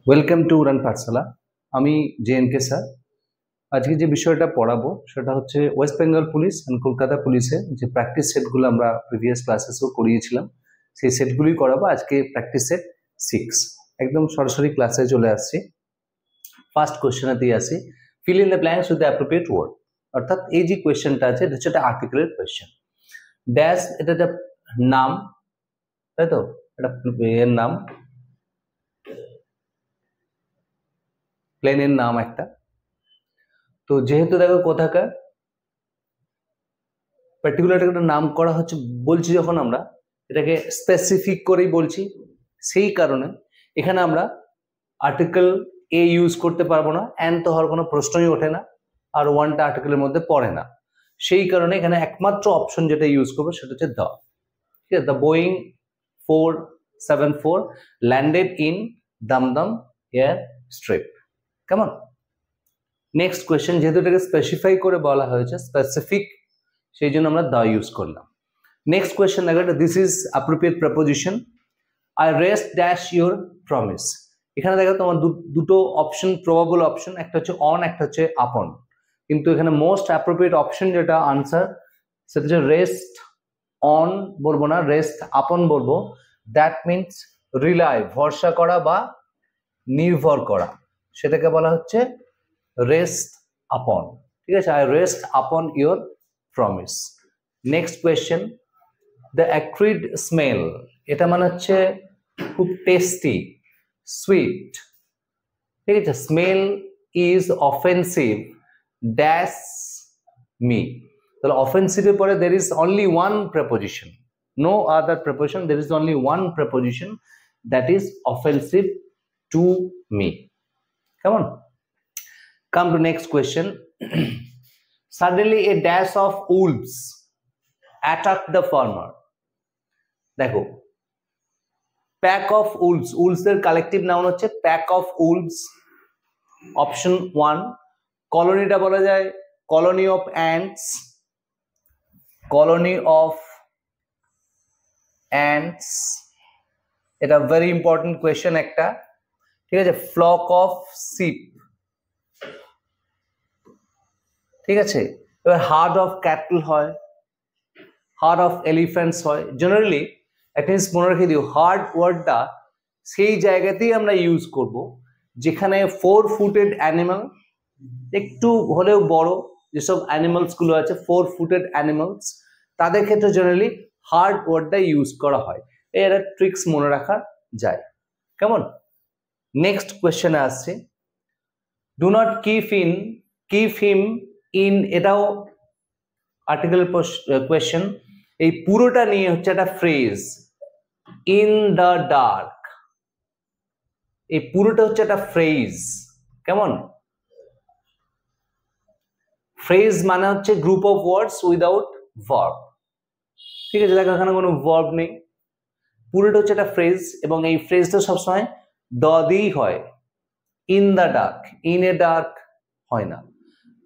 Welcome to উড়ান পাঠশালা। আমি জেএনকে sir. আজকে যে বিষয়টা পড়াবো সেটা হচ্ছে West Bengal police and Kolkata পুলিশের যে প্র্যাকটিস সেটগুলো আমরা প্রিভিয়াস ক্লাসেসও করিয়েছিলাম, সেই সেটগুলোই করাবো। আজকে প্র্যাকটিস সেট 6, একদম সরাসরি ক্লাসে চলে আসছি। ফার্স্ট কোয়েশ্চেনে দিয়ে আসি, fill in the blanks with the appropriate word. অর্থাৎ এই যে কোয়েশ্চেনটা আছে এটা হচ্ছে একটা আর্টিকুলেট কোয়েশ্চেন। ড্যাশ, এটা একটা নাম, তাই তো? এটা এর নাম, প্লেনের নাম একটা। তো যেহেতু দেখো কোথাকার পার্টিকুলার একটা নাম করা হচ্ছে বলছি, যখন আমরা এটাকে স্পেসিফিক করেই বলছি, সেই কারণে এখানে আমরা আর্টিকেল এ ইউজ করতে পারবো না, অ্যান্ড তো হওয়ার কোনো প্রশ্নই ওঠে না, আর ওয়ানটা আর্টিকেলের মধ্যে পড়ে না। সেই কারণে এখানে একমাত্র অপশন যেটা ইউজ করবো সেটা হচ্ছে দ্য। ঠিক আছে, the Boeing 474 landed in Dumdum air strip. কেমন? নেক্সট কোয়েশ্চেন, যেহেতু এটাকে স্পেসিফাই করে বলা হয়েছে, স্পেসিফিক, সেই জন্য আমরা দ্য ইউজ করলাম। নেক্সট কোয়েশ্চেন দেখো, this is appropriate preposition. I rest dash your promise. এখানে দেখো তোমার দুটো অপশন, প্রবাবল অপশন, একটা হচ্ছে অন, একটা হচ্ছে আপন। কিন্তু এখানে মোস্ট অ্যাপ্রোপ্রিয়েট অপশন যেটা আনসার, সেটা হচ্ছে রেস্ট অন বলবো না, রেস্ট আপন বলবো। দ্যাট মিনস রিলাই, ভরসা করা বা নির্ভর করা, সেটাকে বলা হচ্ছে রেস্ট আপন। ঠিক আছে, I rest upon your promise. Next question, the acrid smell, এটা মানে হচ্ছে খুব টেস্টি, সুইট। ঠিক আছে, smell is offensive dash me. তাহলে অফেন্সিভের পরে there is only one preposition, no other preposition, there is only one preposition, that is offensive to me. কেমন? Come to next question. Suddenly a dash of wolves attacked the farmer. দেখো, pack of Wolves, Wolves এর collective noun হচ্ছে pack of Wolves. Option 1। কলোনিটা বলা যায় colony of ants, colony of ants, এটা very important question একটা। ঠিক আছে, flock of sheep. ঠিক আছে, এবার হার্ড অফ ক্যাটল হয়, হার্ড অফ এলিফ্যান্টস হয়। জেনারেলি একটা জিনিস মনে রেখে দিও, হার্ড ওয়ার্ডটা সেই জায়গাতেই আমরা ইউজ করব যেখানে 4 ফুটেড অ্যানিমাল, একটু হলেও বড় যেসব অ্যানিমালস গুলো আছে, 4 ফুটেড অ্যানিমালস, তাদের ক্ষেত্রে জেনারেলি হার্ড ওয়ার্ডটা ইউজ করা হয়। এর ট্রিক্স মনে রাখা যায়। কেমন? নেক্সট কোয়েশ্চেনে আসছে, do not keep him in, এটাও আর্টিকেল কোয়েশ্চেন। এই পুরোটা নিয়ে হচ্ছে একটা ফ্রেজ, ইন দ্য ডার্ক। এই পুরোটা হচ্ছে একটা ফ্রেজ। কেমন? ফ্রেজ মানে হচ্ছে group of words without verb. ঠিক আছে, দেখো এখানে কোনো ভার্ব নেই, পুরোটা হচ্ছে একটা ফ্রেজ, এবং এই ফ্রেজটা সবসময় দ দিয়েই হয়। In the dark, in a dark হয় না।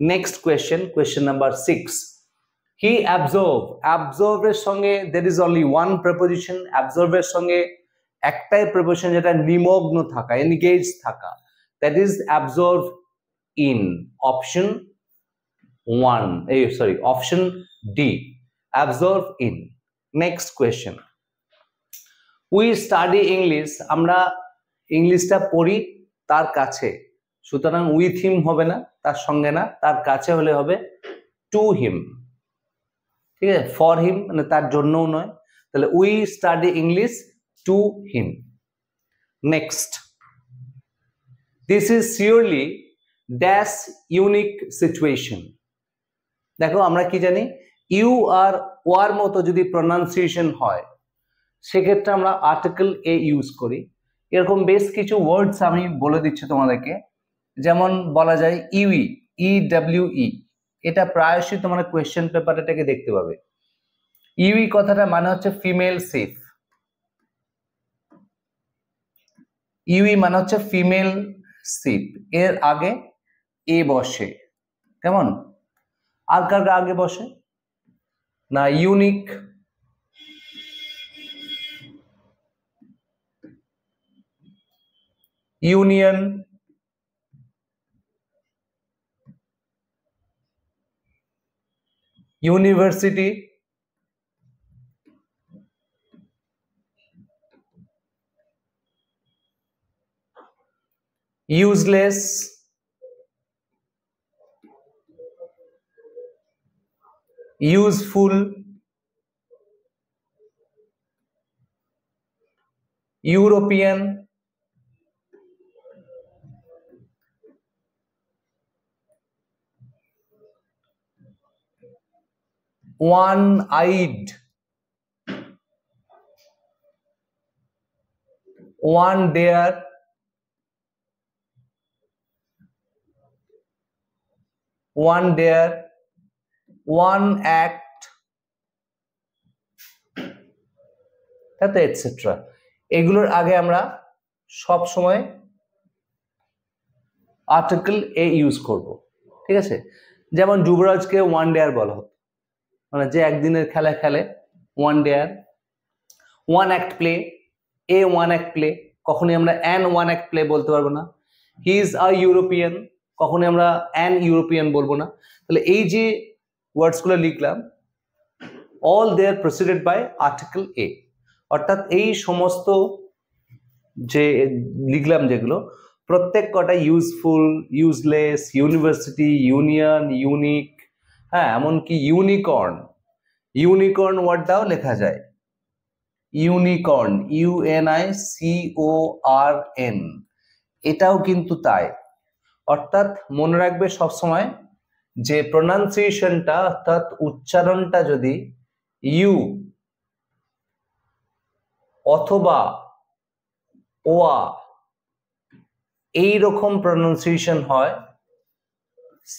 Next question, question number 6। He absorb, অ্যাবজর্ভের সঙ্গে there is only one preposition. অ্যাবজর্ভের সঙ্গে একটাই প্রেপোজিশন, যেটা নিমগ্ন থাকা, এনগেজ থাকা, that is absorb in. Option 1, option D, absorb in. Next question, we study English, আমরা ইংলিশটা পড়ি তার কাছে, সুতরাং উইথ হিম হবে না, তার সঙ্গে না, তার কাছে হলে হবে টু হিম। ঠিক আছে, ফর হিম মানে তার জন্যও নয়, তাহলে we study English to him. Next, this is surely dash unique situation. দেখো আমরা কি জানি, ইউ আর ওয়ার মতো যদি প্রনাউন্সিয়েশন হয় সেক্ষেত্রে আমরা আর্টিকেল এ ইউজ করি। এরকম বেশ কিছু ওয়ার্ডস আমি বলে দিচ্ছি তোমাদেরকে। যেমন বলা যায় ইউই, ইডব্লিউই, এটা প্রায়শই তোমরা কোয়েশ্চেন পেপার এটাকে দেখতে পাবে। ইউই কথাটা মানে হচ্ছে ফিমেল শিপ। ইউই মানে হচ্ছে ফিমেল শিপ, এর আগে এ বসে। কেমন? আর কার আগে বসে না? Unique, union, university, useless, useful, European, one-eyed, one dare, one dare, one act, তাতে এটসেট্রা। এগুলোর আগে আমরা সব সময় আর্টিকেল এ ইউজ করব, ঠিক আছে? যেমন যুবরাজকে ওয়ান ডেয়ার বলা হতো, মানে যে একদিনের খেলা খেলে, one dayer. One act play, a one act play, কখনই আমরা অ্যান ওয়ান অ্যাক্ট প্লে বলতে পারবো না। হি ইজ আ ইউরোপিয়ান, কখনই আমরা অ্যান ইউরোপিয়ান বলবো না। তাহলে এই যে ওয়ার্ডসগুলো লিখলাম, all they are preceded by article A, অর্থাৎ এই সমস্ত যে লিখলাম যেগুলো, প্রত্যেক কটা useful, useless, university, union, unique, হ্যাঁ এমনকি ইউনিকর্ন, ইউনিকর্ন ওয়ার্ডটাও লেখা যায়, ইউনিকর্ন, UNICORN, এটাও কিন্তু তাই। অর্থাৎ মনে রাখবে সবসময় যে প্রোনাউন্সিয়েশনটা অর্থাৎ উচ্চারণটা যদি ইউ অথবা ওয়া এইরকম প্রোনাউন্সিয়েশন হয়,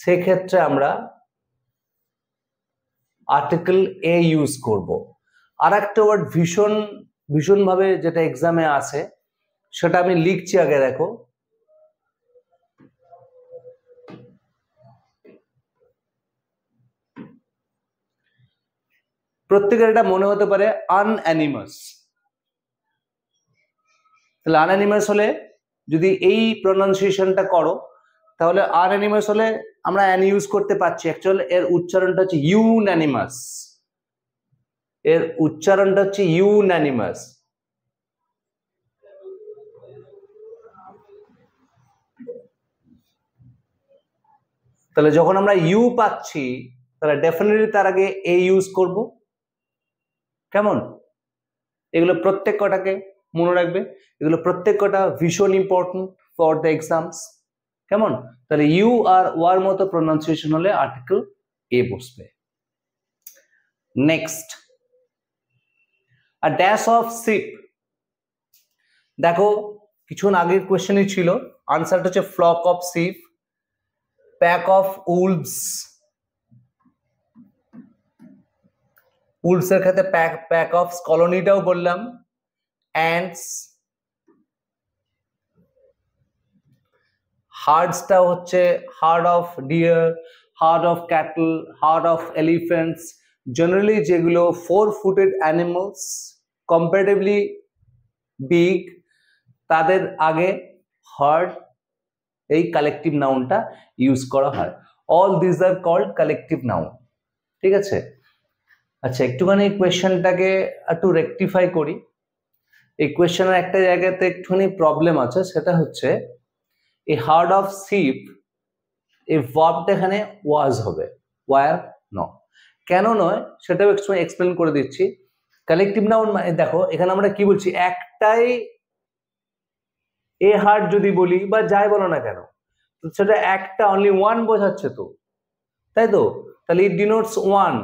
সেক্ষেত্রে আমরা আর্টিকেল এ ইউজ করব। আর একটা ওয়ার্ড ভীষণভাবে যেটা এক্সামে আসে, সেটা আমি লিখছি আগে, দেখো। প্রত্যেকের এটা মনে হতে পারে আনঅ্যানিমাস। তাহলে আনঅ্যানিমাস হলে যদি এই প্রোনাউন্সিয়েশনটা করো, তাহলে আনঅ্যানিমাস হলে আমরা অ্যান ইউজ করতে পারছি, অ্যাকচুয়ালি এর উচ্চারণটা হচ্ছে ইউন্যানিমাস, এর উচ্চারণটা হচ্ছে ইউন্যানিমাস। তাহলে যখন আমরা ইউ পাচ্ছি, তাহলে ডেফিনেটলি তার আগে এ ইউজ করব, কেমন? এগুলো প্রত্যেক কটাকে মনে রাখবে, এগুলো প্রত্যেক কটা ভীষণ ইম্পর্টেন্ট ফর দ্য এক্সামস, কেমন? তাহলে ইউ আর ওয়ার মতো প্রোনাউন্সিয়েশন হলে আর্টিকেল এ বসবে। Next, a dash of sheep. দেখো কিছুক্ষণ আগের কোয়েশ্চেনই ছিল, আনসারটা হচ্ছে flock of sheep, pack of wolves, উলভসের ক্ষেত্রে প্যাক অফ কলোনিটাও বললাম, অ্যান্টস, হার্ডসটা হচ্ছে herd of deer, herd of cattle, herd of elephants, generally যেগুলো 4-footed অ্যানিমালস, কম্পারেটিভলি বিগ, তাদের আগে হার্ড এই কালেকটিভ নাউনটা ইউজ করা হয়। All this are called collective noun, ঠিক আছে? আচ্ছা, একটুখানি এই কোয়েশ্চেনটাকে একটু রেকটিফাই করি। এই কোয়েশ্চেনের একটা জায়গাতে একটুখানি প্রবলেম আছে, সেটা হচ্ছে এই হার্ড অফ শিপ, এই ভার্বটা এখানে ওয়াজ হবে, ওয়ার ন। কেন নয় সেটাও একটু এক্সপ্লেন করে দিচ্ছি। কালেকটিভ নাউন মানে দেখো এখানে আমরা কি বলছি, একটাই এ হার্ড যদি বলি বা যাই বলো না কেন, সেটা একটা অনলি ওয়ান বোঝাচ্ছে তো, তাই তো? তাহলে it denotes one,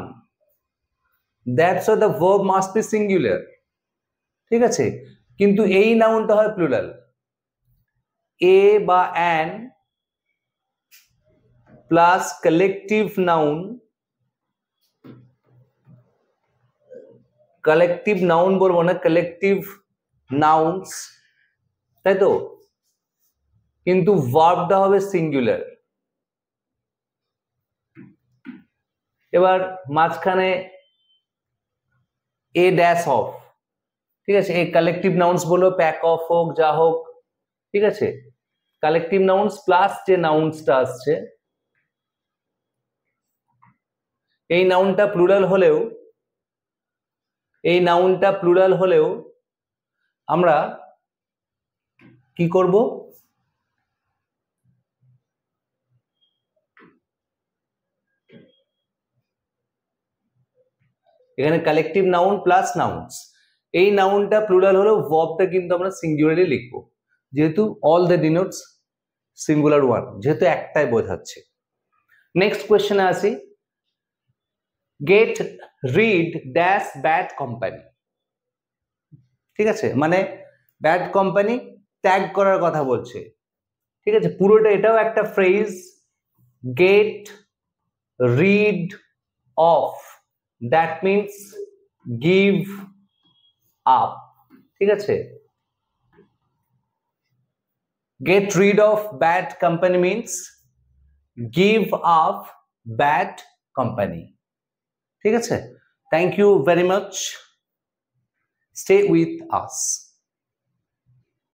that's why the verb must be singular, ঠিক আছে? কিন্তু এই নাউনটা হয় প্লুরাল, এ বা an plus collective noun, collective noun বলবো না, কালেকটিভ নাউন্স, তাই তো? কিন্তু ভার্বটা হবে সিঙ্গুলার। এবার মাঝখানে এ ড্যাশ অফ, ঠিক আছে? এই কালেকটিভ নাউন্স বলো, প্যাক অফ হোক, যা হোক, ঠিক আছে? কালেকটিভ নাউন্স প্লাস যে নাউন্সটা আসছে, এই নাউনটা প্লুরাল হলেও আমরা কি করব, এখানে কালেকটিভ নাউন প্লাস নাউন্স, এই নাউনটা প্লুরাল হলেও ভার্বটা কিন্তু আমরা সিঙ্গুলারলি লিখবো, যেহেতু all the denotes singular one, যেহেতু একটাই বোঝাচ্ছে। নেক্সট কোয়েশ্চেনে আসি, get rid dash bad company. ঠিক আছে, মানে ব্যাড কোম্পানি ত্যাগ করার কথা বলছে। ঠিক আছে, পুরোটা এটাও একটা phrase, get rid of, that means give up. ঠিক আছে, get rid of bad company means give up bad company. ঠিক আছে, thank you very much, stay with us.